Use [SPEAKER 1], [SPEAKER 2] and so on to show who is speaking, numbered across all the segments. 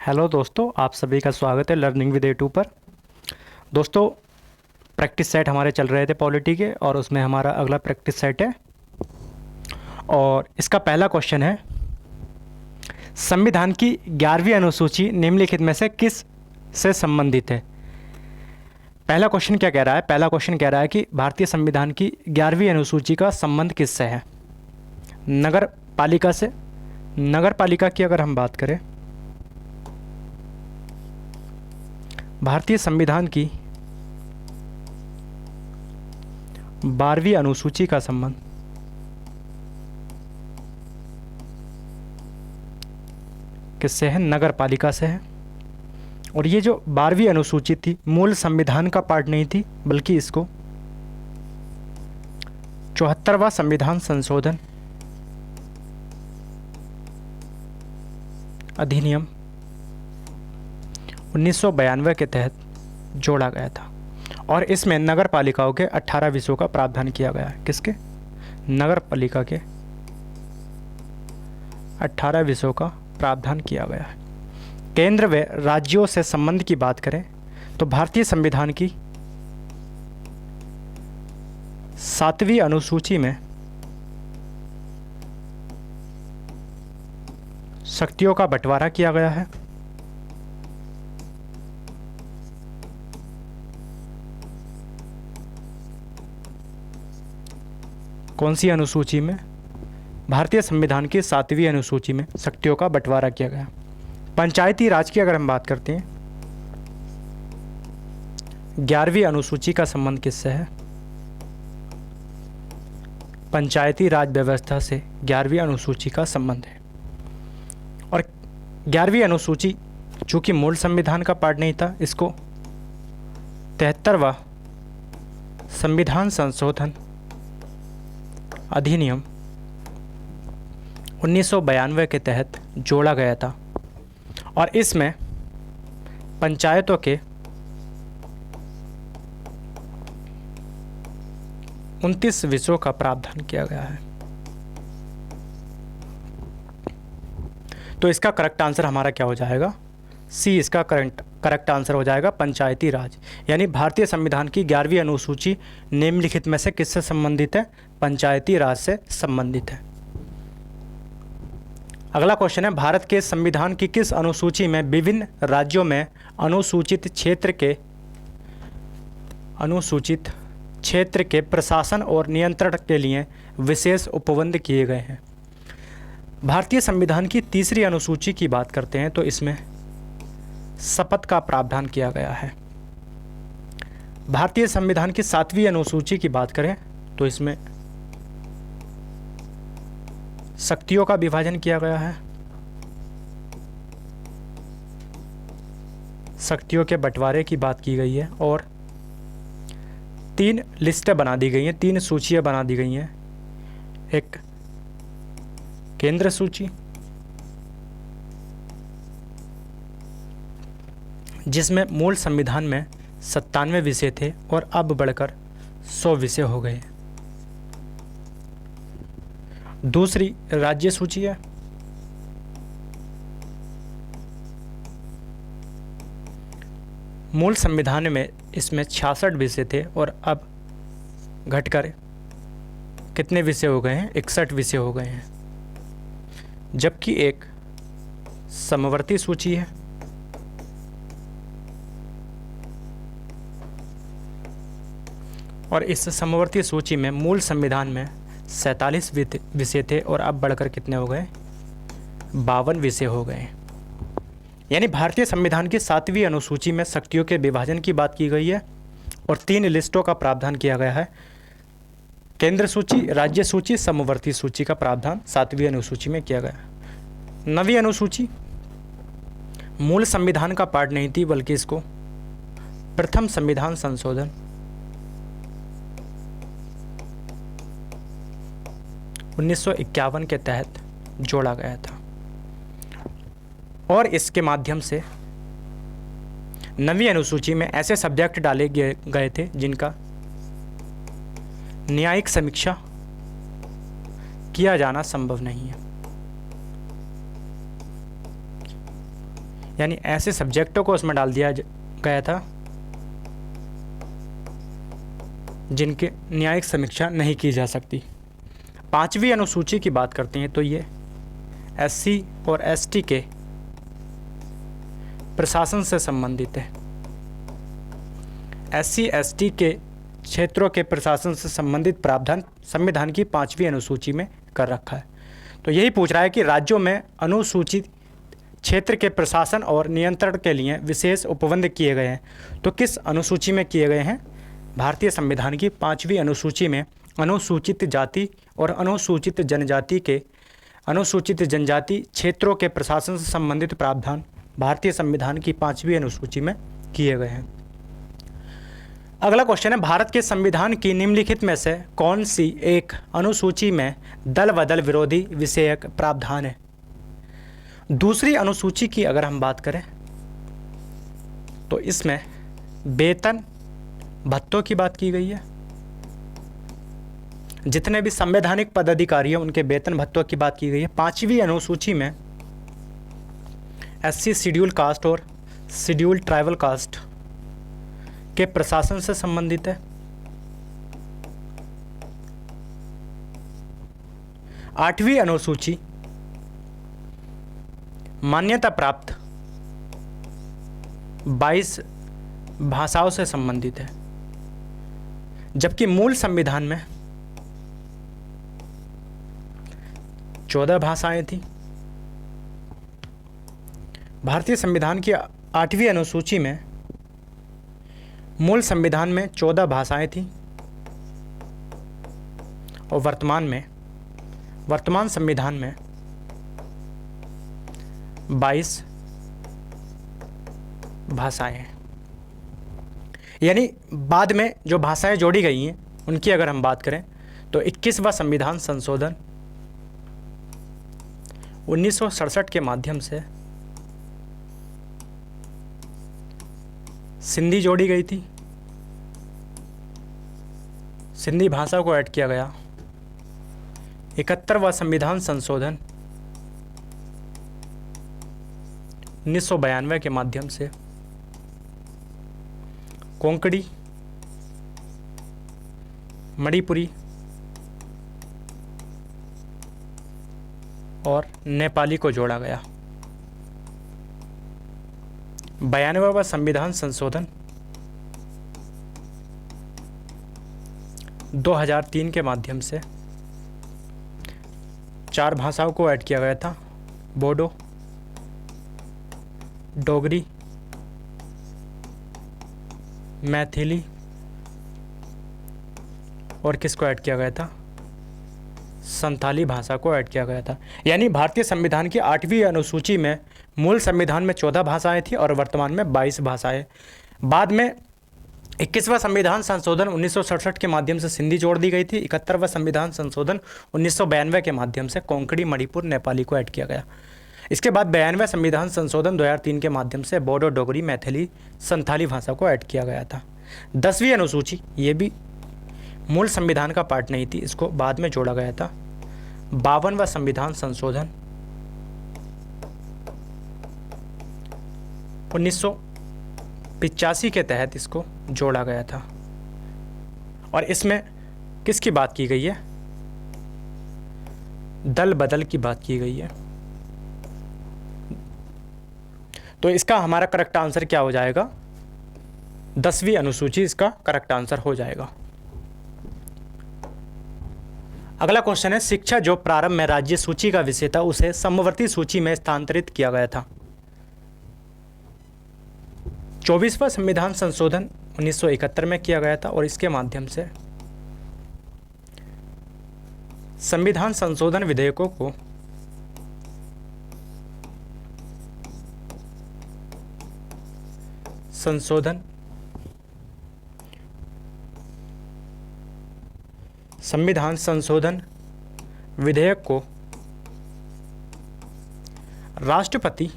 [SPEAKER 1] Hello दोस्तों, आप सभी का स्वागत है लर्निंग विद A2 पर। दोस्तों, प्रैक्टिस सेट हमारे चल रहे थे पॉलिटी के और उसमें हमारा अगला प्रैक्टिस सेट है और इसका पहला क्वेश्चन है, संविधान की 11वीं अनुसूची निम्नलिखित में से किस से संबंधित है। पहला क्वेश्चन क्या कह रहा है? पहला क्वेश्चन कह रहा है कि भारतीय संविधान की 11वीं अनुसूची का संबंध किससे है? नगर पालिका से। नगर पालिका की अगर हम बात करें, भारतीय संविधान की 12वीं अनुसूची का संबंध किससे है? नगर पालिका से है। और ये जो 12वीं अनुसूची थी, मूल संविधान का पार्ट नहीं थी, बल्कि इसको 74वां संविधान संशोधन अधिनियम 1992 के तहत जोड़ा गया था और इसमें नगर पालिकाओं के 18 विषयों का प्रावधान किया गया है। किसके? नगर पालिका के 18 विषयों का प्रावधान किया गया है। केंद्र व राज्यों से संबंध की बात करें तो भारतीय संविधान की 7वीं अनुसूची में शक्तियों का बंटवारा किया गया है। कौन सी अनुसूची में? भारतीय संविधान की 7वीं अनुसूची में शक्तियों का बंटवारा किया गया। पंचायती राज की अगर हम बात करते हैं, 11वीं अनुसूची का संबंध किससे है? पंचायती राज व्यवस्था से 11वीं अनुसूची का संबंध है। और 11वीं अनुसूची चूंकि मूल संविधान का पार्ट नहीं था, इसको 73वां संविधान संशोधन अधिनियम 1992 के तहत जोड़ा गया था और इसमें पंचायतों के 29 विषयों का प्रावधान किया गया है। तो इसका करेक्ट आंसर हमारा क्या हो जाएगा? सी इसका करेक्ट आंसर हो जाएगा, पंचायती राज। यानी भारतीय संविधान की 11वीं अनुसूची निम्नलिखित में से किससे संबंधित है? पंचायती राज से संबंधित है। अगला क्वेश्चन है, भारत के संविधान की किस अनुसूची में विभिन्न राज्यों में अनुसूचित क्षेत्र के प्रशासन और नियंत्रण के लिए विशेष उपबंध किए गए हैं? भारतीय संविधान की 3री अनुसूची की बात करते हैं तो इसमें शपथ का प्रावधान किया गया है। भारतीय संविधान की 7वीं अनुसूची की बात करें तो इसमें शक्तियों का विभाजन किया गया है। शक्तियों के बंटवारे की बात की गई है और 3 लिस्टें बना दी गई हैं, 3 सूचियां बना दी गई हैं। एक केंद्र सूची, जिसमें मूल संविधान में 97 विषय थे और अब बढ़कर 100 विषय हो गए। दूसरी राज्य सूची है, मूल संविधान में इसमें 66 विषय थे और अब घटकर कितने विषय हो गए हैं? 61 विषय हो गए हैं। जबकि एक समवर्ती सूची है, और इस समवर्ती सूची में मूल संविधान में 47 विषय थे और अब बढ़कर कितने हो गए? 52 विषय हो गए। यानी भारतीय संविधान की 7वीं अनुसूची में शक्तियों के विभाजन की बात की गई है और 3 लिस्टों का प्रावधान किया गया है। केंद्र सूची, राज्य सूची, समवर्ती सूची का प्रावधान 7वीं अनुसूची में किया गया। 9वीं अनुसूची मूल संविधान का पार्ट नहीं थी, बल्कि इसको प्रथम संविधान संशोधन 1951 के तहत जोड़ा गया था और इसके माध्यम से 9वीं अनुसूची में ऐसे सब्जेक्ट डाले गए थे जिनका न्यायिक समीक्षा किया जाना संभव नहीं है। यानी ऐसे सब्जेक्टों को उसमें डाल दिया गया था जिनके न्यायिक समीक्षा नहीं की जा सकती। 5वीं अनुसूची की बात करते हैं तो ये SC और ST के प्रशासन से संबंधित है। SC ST के क्षेत्रों के प्रशासन से संबंधित प्रावधान संविधान की 5वीं अनुसूची में कर रखा है। तो यही पूछ रहा है कि राज्यों में अनुसूचित क्षेत्र के प्रशासन और नियंत्रण के लिए विशेष उपबंध किए गए हैं। तो किस अनुसूची में किए गए हैं? भारतीय संविधान की 5वीं अनुसूची में अनुसूचित जाति और अनुसूचित जनजाति के अनुसूचित जनजाति क्षेत्रों के प्रशासन से संबंधित प्रावधान भारतीय संविधान की 5वीं अनुसूची में किए गए हैं। अगला क्वेश्चन है, भारत के संविधान की निम्नलिखित में से कौन सी एक अनुसूची में दल बदल विरोधी विषयक प्रावधान है? दूसरी अनुसूची की अगर हम बात करें तो इसमें वेतन भत्तों की बात की गई है। जितने भी संवैधानिक पदाधिकारी हैं उनके वेतन भत्तों की बात की गई है। 5वीं अनुसूची में SC शेड्यूल कास्ट और शेड्यूल ट्राइबल कास्ट के प्रशासन से संबंधित है। 8वीं अनुसूची मान्यता प्राप्त 22 भाषाओं से संबंधित है, जबकि मूल संविधान में 14 भाषाएं थी। भारतीय संविधान की 8वीं अनुसूची में मूल संविधान में 14 भाषाएं थी और वर्तमान संविधान में 22 भाषाएं हैं। यानी बाद में जो भाषाएं जोड़ी गई हैं उनकी अगर हम बात करें तो 21वां संविधान संशोधन 1967 के माध्यम से सिंधी जोड़ी गई थी, सिंधी भाषा को ऐड किया गया। 71वां संविधान संशोधन 1992 के माध्यम से कोंकणी, मणिपुरी और नेपाली को जोड़ा गया। 92वां संविधान संशोधन 2003 के माध्यम से 4 भाषाओं को ऐड किया गया था, बोडो, डोगरी, मैथिली और किसको ऐड किया गया था? संथाली भाषा को ऐड किया गया था। यानी भारतीय संविधान की 8वीं अनुसूची में मूल संविधान में 14 भाषाएं थी और वर्तमान में 22 भाषाएं। बाद में 21वां संविधान संशोधन 1967 के माध्यम से सिंधी जोड़ दी गई थी। 71वां संविधान संशोधन 1992 के माध्यम से कोंकणी, मणिपुर, नेपाली को ऐड किया गया। इसके बाद 92वें संविधान संशोधन 2003 के माध्यम से बोडो, डोगरी, मैथिली, संथाली भाषा को ऐड किया गया था। 10वीं अनुसूची ये भी मूल संविधान का पार्ट नहीं थी, इसको बाद में जोड़ा गया था। 52वां संविधान संशोधन 1985 के तहत इसको जोड़ा गया था और इसमें किसकी बात की गई है? दल बदल की बात की गई है। तो इसका हमारा करेक्ट आंसर क्या हो जाएगा? 10वीं अनुसूची इसका करेक्ट आंसर हो जाएगा। अगला क्वेश्चन है, शिक्षा जो प्रारंभ में राज्य सूची का विषय था उसे समवर्ती सूची में स्थानांतरित किया गया था। 24वां संविधान संशोधन 1971 में किया गया था और इसके माध्यम से संविधान संशोधन विधेयकों को संविधान संशोधन विधेयक को राष्ट्रपति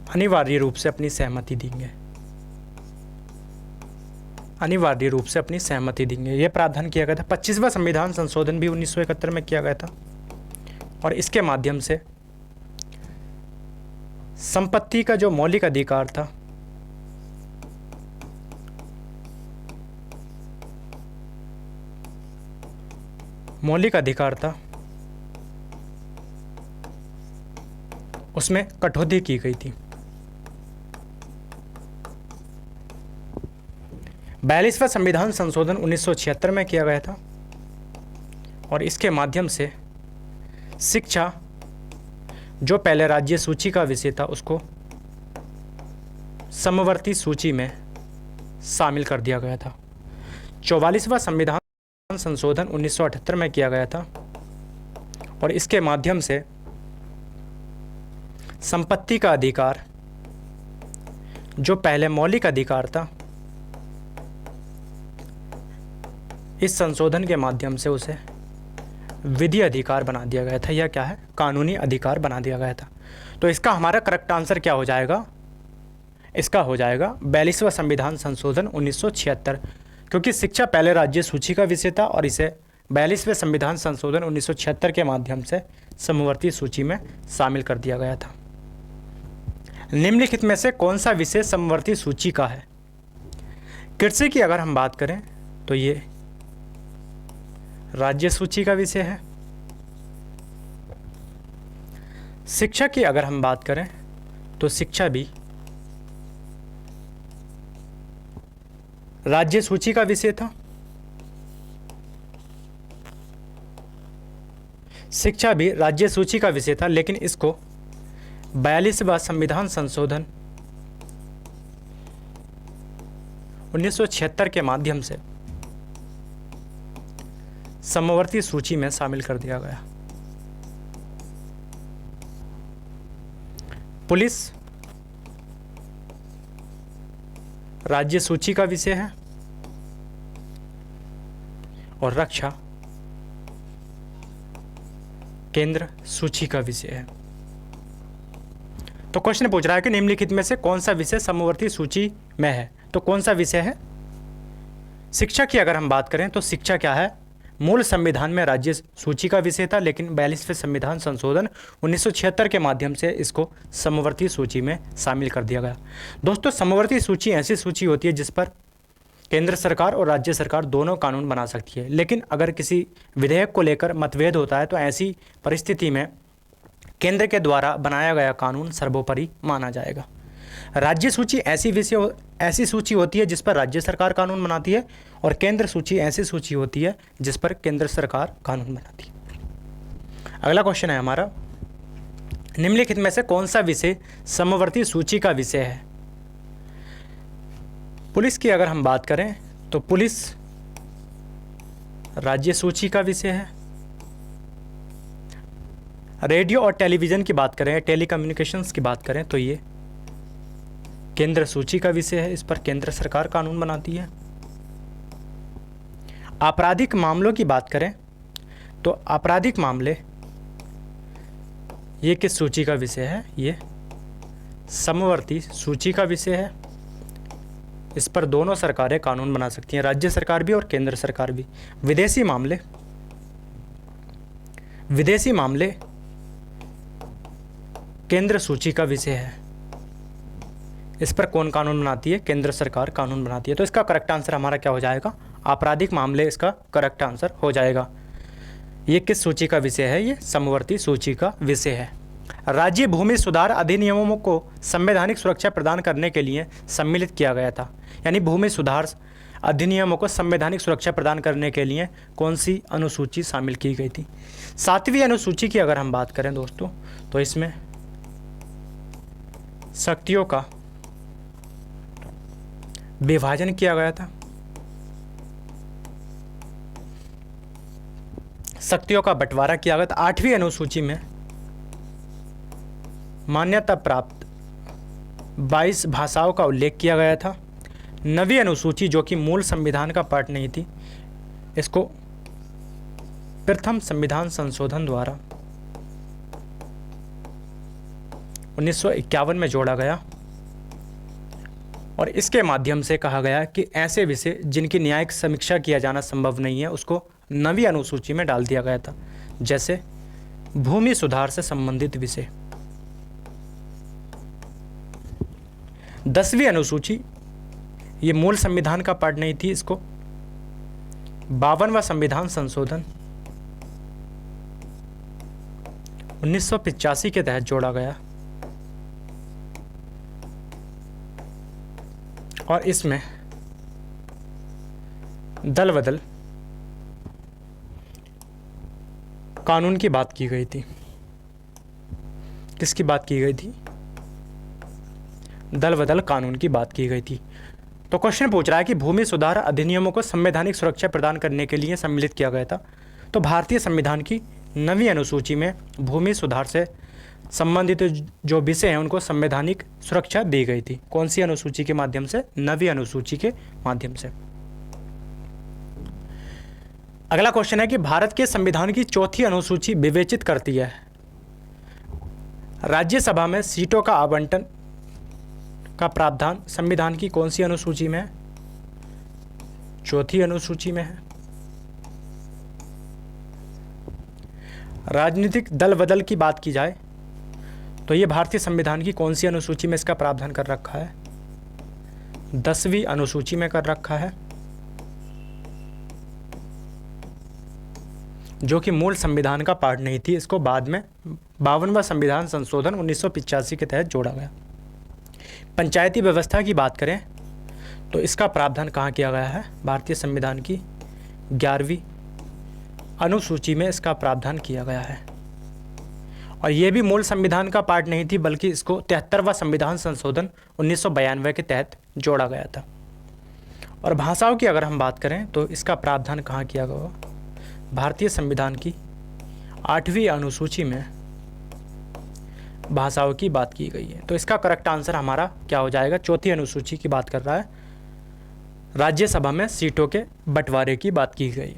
[SPEAKER 1] अनिवार्य रूप से अपनी सहमति देंगे। अनिवार्य रूप से अपनी सहमति देंगे, यह प्रावधान किया गया था। 25वां संविधान संशोधन भी 1971 में किया गया था और इसके माध्यम से संपत्ति का जो मौलिक अधिकार था उसमें कटौती की गई थी। 42वां संविधान संशोधन 1976 में किया गया था और इसके माध्यम से शिक्षा जो पहले राज्य सूची का विषय था उसको समवर्ती सूची में शामिल कर दिया गया था। 44वां संविधान संशोधन 1978 में किया गया था और इसके माध्यम से संपत्ति का अधिकार जो पहले मौलिक अधिकार था, इस संशोधन के माध्यम से उसे विधि अधिकार बना दिया गया था, या क्या है, कानूनी अधिकार बना दिया गया था। तो इसका हमारा करेक्ट आंसर क्या हो जाएगा? इसका हो जाएगा 42वां संविधान संशोधन 1976, क्योंकि शिक्षा पहले राज्य सूची का विषय था और इसे 42वें संविधान संशोधन 1976 के माध्यम से समवर्ती सूची में शामिल कर दिया गया था। निम्नलिखित में से कौन सा विषय समवर्ती सूची का है? कृषि की अगर हम बात करें तो ये राज्य सूची का विषय है। शिक्षा की अगर हम बात करें तो शिक्षा भी राज्य सूची का विषय था। शिक्षा भी राज्य सूची का विषय था, लेकिन इसको 42वां संविधान संशोधन 1976 के माध्यम से समवर्ती सूची में शामिल कर दिया गया। पुलिस राज्य सूची का विषय है और रक्षा केंद्र सूची का विषय है। तो क्वेश्चन पूछ रहा है कि निम्नलिखित में से कौन सा विषय समवर्ती सूची में है? तो कौन सा विषय है? शिक्षा की अगर हम बात करें तो शिक्षा क्या है, मूल संविधान में राज्य सूची का विषय था, लेकिन 42वें संविधान संशोधन 1976 के माध्यम से इसको समवर्ती सूची में शामिल कर दिया गया। दोस्तों, समवर्ती सूची ऐसी सूची होती है जिस पर केंद्र सरकार और राज्य सरकार दोनों कानून बना सकती है, लेकिन अगर किसी विधेयक को लेकर मतभेद होता है तो ऐसी परिस्थिति में केंद्र के द्वारा बनाया गया कानून सर्वोपरि माना जाएगा। राज्य सूची ऐसी सूची होती है जिस पर राज्य सरकार कानून बनाती है और केंद्र सूची ऐसी सूची होती है जिस पर केंद्र सरकार कानून बनाती है। अगला क्वेश्चन है हमारा, निम्नलिखित में से कौन सा विषय समवर्ती सूची का विषय है? पुलिस की अगर हम बात करें तो पुलिस राज्य सूची का विषय है। रेडियो और टेलीविज़न की बात करें, टेलीकम्युनिकेशंस की बात करें तो ये केंद्र सूची का विषय है, इस पर केंद्र सरकार कानून बनाती है। आपराधिक मामलों की बात करें तो आपराधिक मामले ये किस सूची का विषय है? ये समवर्ती सूची का विषय है। इस पर दोनों सरकारें कानून बना सकती हैं, राज्य सरकार भी और केंद्र सरकार भी। विदेशी मामले केंद्र सूची का विषय है। इस पर कौन कानून बनाती है? केंद्र सरकार कानून बनाती है। तो इसका करेक्ट आंसर हमारा क्या हो जाएगा? आपराधिक मामले इसका करेक्ट आंसर हो जाएगा। ये किस सूची का विषय है? ये समवर्ती सूची का विषय है। राज्य भूमि सुधार अधिनियमों को संवैधानिक सुरक्षा प्रदान करने के लिए सम्मिलित किया गया था। यानी भूमि सुधार अधिनियमों को संवैधानिक सुरक्षा प्रदान करने के लिए कौन सी अनुसूची शामिल की गई थी? 7वीं अनुसूची की अगर हम बात करें दोस्तों तो इसमें शक्तियों का विभाजन किया गया था। शक्तियों का बंटवारा किया गया था। 8वीं अनुसूची में मान्यता प्राप्त 22 भाषाओं का उल्लेख किया गया था। 9वीं अनुसूची जो कि मूल संविधान का पार्ट नहीं थी, इसको प्रथम संविधान संशोधन द्वारा 1951 में जोड़ा गया और इसके माध्यम से कहा गया कि ऐसे विषय जिनकी न्यायिक समीक्षा किया जाना संभव नहीं है उसको 9वीं अनुसूची में डाल दिया गया था, जैसे भूमि सुधार से संबंधित विषय। 10वीं अनुसूची ये मूल संविधान का पार्ट नहीं थी, इसको 52वां संविधान संशोधन 1985 के तहत जोड़ा गया और इसमें दल बदल कानून की बात की गई थी। किसकी बात की गई थी? दल बदल कानून की बात की गई थी। तो क्वेश्चन पूछ रहा है कि भूमि सुधार अधिनियमों को संवैधानिक सुरक्षा प्रदान करने के लिए सम्मिलित किया गया था। तो भारतीय संविधान की 9वीं अनुसूची में भूमि सुधार से संबंधित जो विषय हैं उनको संवैधानिक सुरक्षा दी गई थी। कौन सी अनुसूची के माध्यम से? 9वीं अनुसूची के माध्यम से। अगला क्वेश्चन है कि भारत के संविधान की 4थी अनुसूची विवेचित करती है राज्यसभा में सीटों का आवंटन का प्रावधान संविधान की कौन सी अनुसूची में है? 4थी अनुसूची में है। राजनीतिक दल बदल की बात की जाए तो ये भारतीय संविधान की कौन सी अनुसूची में इसका प्रावधान कर रखा है? 10वीं अनुसूची में कर रखा है, जो कि मूल संविधान का पार्ट नहीं थी। इसको बाद में 52वां संविधान संशोधन 1985 के तहत जोड़ा गया। पंचायती व्यवस्था की बात करें तो इसका प्रावधान कहाँ किया गया है? भारतीय संविधान की 11वीं अनुसूची में इसका प्रावधान किया गया है और ये भी मूल संविधान का पार्ट नहीं थी, बल्कि इसको 73वां संविधान संशोधन 1992 के तहत जोड़ा गया था। और भाषाओं की अगर हम बात करें तो इसका प्रावधान कहाँ किया गया? भारतीय संविधान की 8वीं अनुसूची में भाषाओं की बात की गई है। तो इसका करेक्ट आंसर हमारा क्या हो जाएगा? 4थी अनुसूची की बात कर रहा है, राज्यसभा में सीटों के बंटवारे की बात की गई।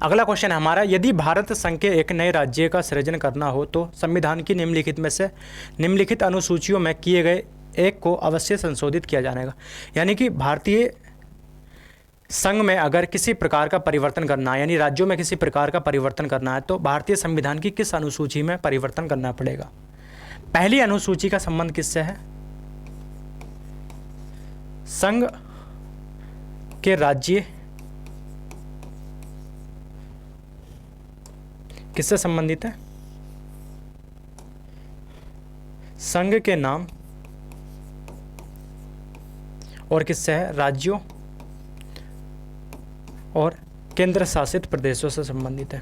[SPEAKER 1] अगला क्वेश्चन है हमारा, यदि भारत संघ के एक नए राज्य का सृजन करना हो तो संविधान की निम्नलिखित में से निम्नलिखित अनुसूचियों में किए गए एक को अवश्य संशोधित किया जाएगा। यानी कि भारतीय संघ में अगर किसी प्रकार का परिवर्तन करना है, यानी राज्यों में किसी प्रकार का परिवर्तन करना है, तो भारतीय संविधान की किस अनुसूची में परिवर्तन करना पड़ेगा? पहली अनुसूची का संबंध किससे है? संघ के राज्य किससे संबंधित है? संघ के नाम और किससे है? राज्यों और केंद्र शासित प्रदेशों से संबंधित है।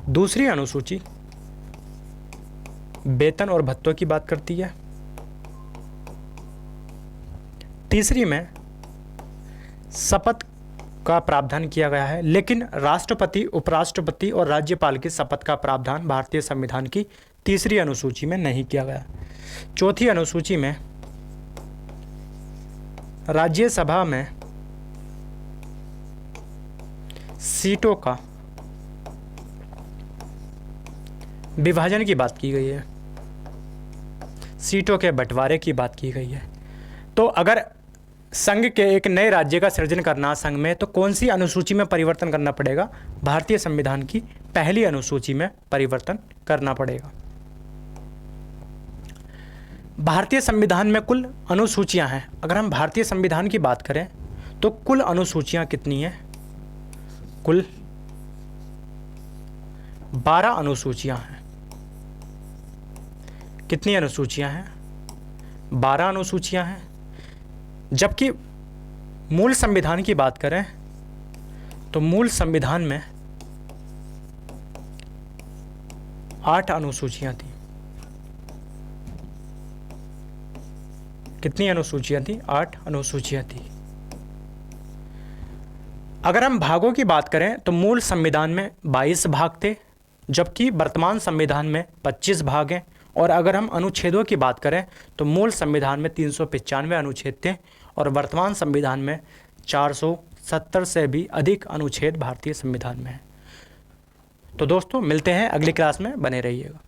[SPEAKER 1] दूसरी अनुसूची वेतन और भत्तों की बात करती है। तीसरी में शपथ का प्रावधान किया गया है, लेकिन राष्ट्रपति, उपराष्ट्रपति और राज्यपाल की शपथ का प्रावधान भारतीय संविधान की तीसरी अनुसूची में नहीं किया गया। चौथी अनुसूची में राज्यसभा में सीटों का विभाजन की बात की गई है, सीटों के बंटवारे की बात की गई है। तो अगर संघ के एक नए राज्य का सृजन करना संघ में, तो कौन सी अनुसूची में परिवर्तन करना पड़ेगा? भारतीय संविधान की पहली अनुसूची में परिवर्तन करना पड़ेगा। भारतीय संविधान में कुल अनुसूचियां हैं। अगर हम भारतीय संविधान की बात करें तो कुल अनुसूचियां कितनी हैं? कुल 12 अनुसूचियां हैं। कितनी अनुसूचियां हैं? 12 अनुसूचियां हैं। जबकि मूल संविधान की बात करें तो मूल संविधान में 8 अनुसूचियां थी। कितनी अनुसूचियां थी? 8 अनुसूचियां थी। अगर हम भागों की बात करें तो मूल संविधान में 22 भाग थे, जबकि वर्तमान संविधान में 25 भाग हैं। और अगर हम अनुच्छेदों की बात करें तो मूल संविधान में 395 अनुच्छेद थे और वर्तमान संविधान में 470 से भी अधिक अनुच्छेद भारतीय संविधान में हैं। तो दोस्तों मिलते हैं अगली क्लास में, बने रहिएगा।